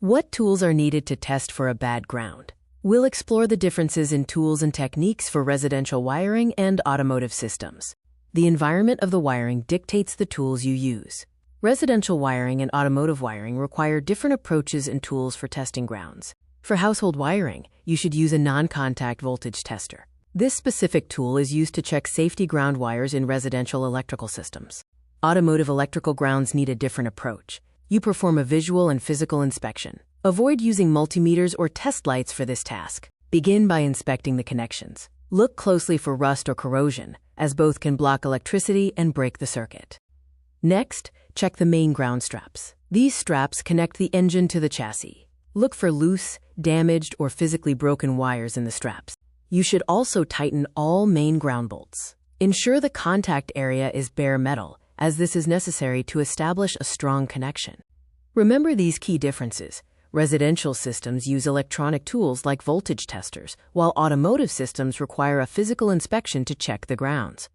What tools are needed to test for a bad ground? We'll explore the differences in tools and techniques for residential wiring and automotive systems. The environment of the wiring dictates the tools you use. Residential wiring and automotive wiring require different approaches and tools for testing grounds. For household wiring, you should use a non-contact voltage tester. This specific tool is used to check safety ground wires in residential electrical systems. Automotive electrical grounds need a different approach. You perform a visual and physical inspection. Avoid using multimeters or test lights for this task. Begin by inspecting the connections. Look closely for rust or corrosion, as both can block electricity and break the circuit. Next, check the main ground straps. These straps connect the engine to the chassis. Look for loose, damaged, or physically broken wires in the straps. You should also tighten all main ground bolts. Ensure the contact area is bare metal, as this is necessary to establish a strong connection. Remember these key differences. Residential systems use electronic tools like voltage testers, while automotive systems require a physical inspection to check the grounds.